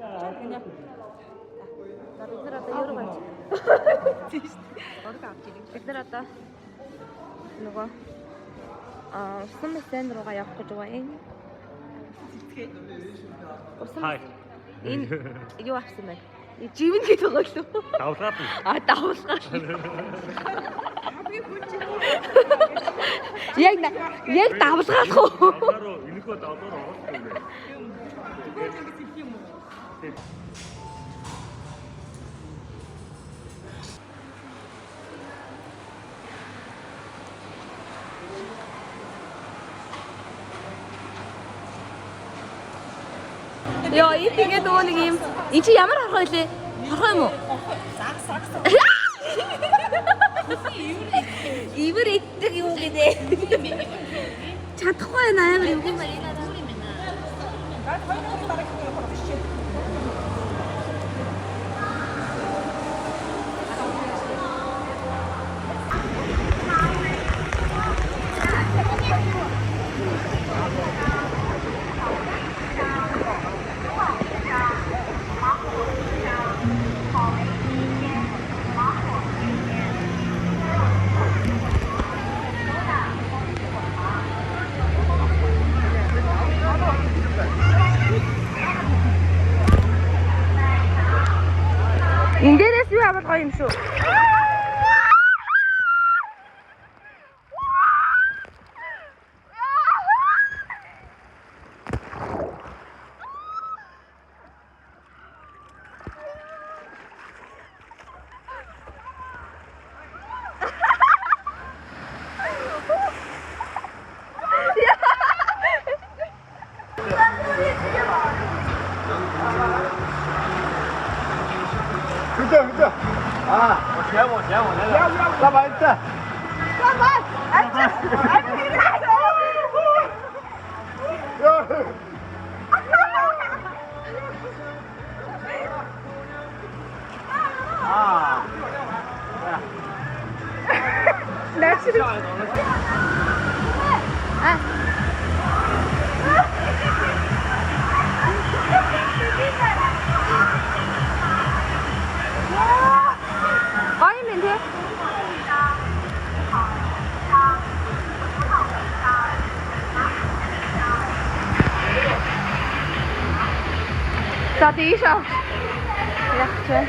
그냥. 나 비들었다 여러 가지. 비들었다. 누가? 스매스앤으로가 약고 좋아해. Hi. Юу авсан бэ? Живэн гээд байгаа шүү. Давлаад. Давлгаа шүү. Яг давлгаах уу? Давлаараа энэхөө давлаараа оруулах юм бэ? Яа, игээд нөгөө нэг юм. Энд чи ямар харах вэ? Харах юм уу? Сак. Ивэр иддэг юм гэдэг. Чадахгүй байна амар юм байна. Эндээс юу авах гоё юм шүү. 그죠. 제모, 나 맛있다. Có thế. Sao tí sao? Dạ, chơi.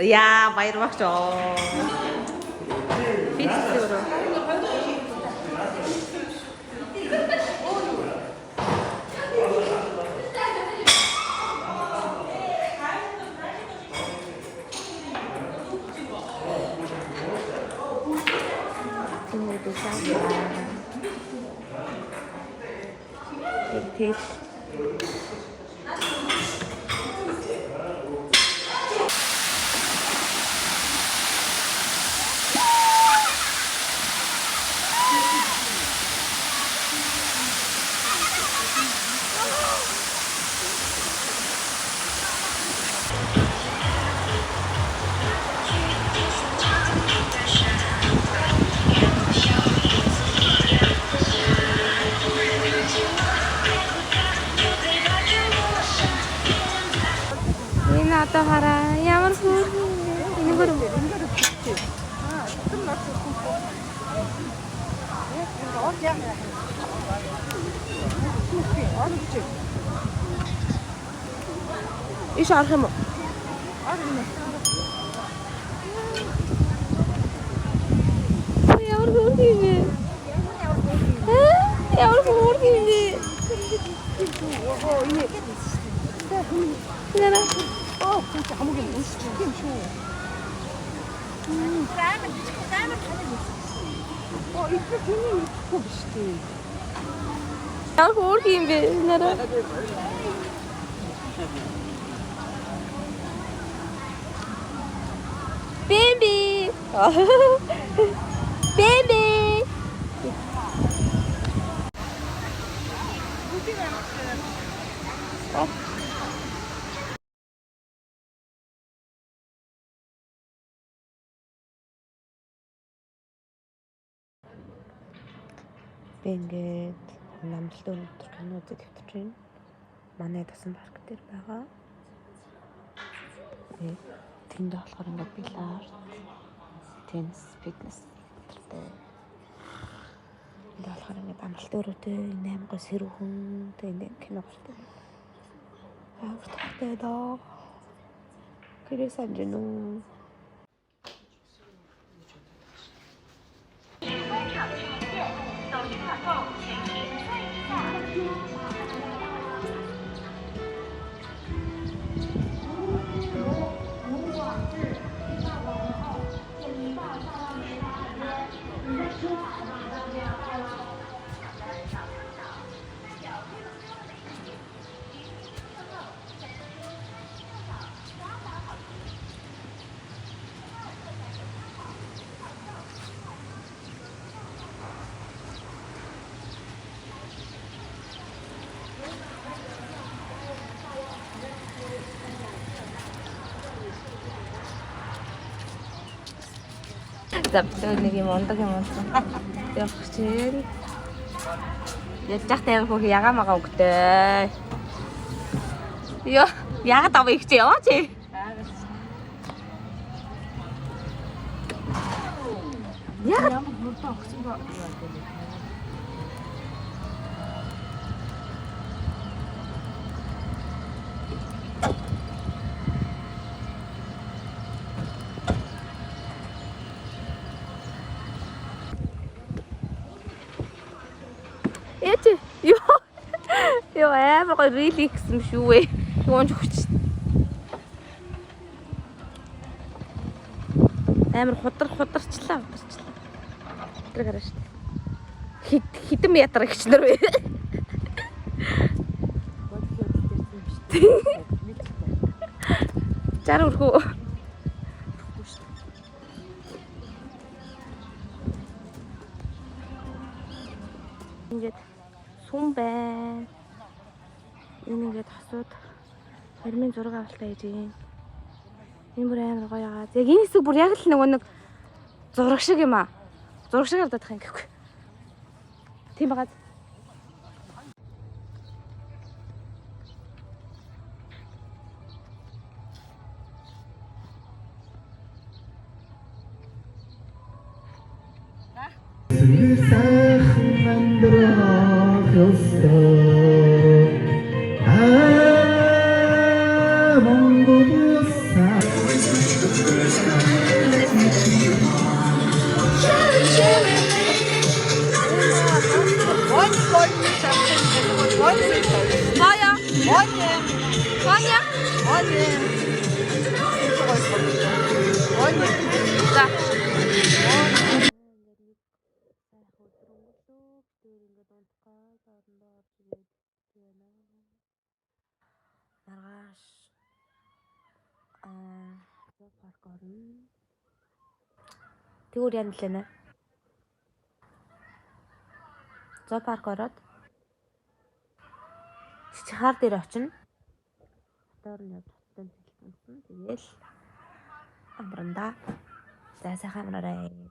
Ja, bayır bak çok. İstiyorum. Ini bisa taste. Одоо хараа ямар хөөр энэ гөр иш арах юм уу? Ямар хөөр юм бэ? Ямар хөөр юм бэ? Яна. Амаг юм шүү. Амар Итгэх тийм итгэхгүй биш тий. Яг өөр юм бэ нараа. Baby. Baby. Би ингээд намлалт өнөдөр кино үзэж хэвтэж байна. Манай дасан парк дээр байгаа. Тэнд болохоор ингээд билард, теннис, фитнес гэдэг. Энд болохоор ингээд амралт өрөөтэй 8 гоо сэрүүхэн тэгээд кино гардаг. Авралтай доо. Кэрээс анжинуу. Завтра нэг юм ондог юм болсон. Явах чинь. Ядчих тайвар хөх ягаа магаа өгдөө. Йоо, ягаад аваа их чи яваач. Ягаад ямар мөрдөө огцсон ба. Йоо амар гоё реликс юм шүү ээ. Юунч хүч. Амар хударчлаа. Тэр гараа шүү. Хитэн метр гिचнэр вэ. Чар өрхөө. Ингээд сум бай. Энэ ингээд хасууд 26 авалтай хийж юм. Энэ бүр амар гоё аа. Яг энэ хэсэг бүр яг л нэг зураг шиг юм аа. Зураг шиг харагдах юм гэхгүй. Тийм байгаа. Маргааш парк орно. Тэгүр яа нэлээ. Зоопарк ороод чичхаар дээр очино. Хотоор нь явчихсан. Тэгэл амранда. За сайхан амраарай.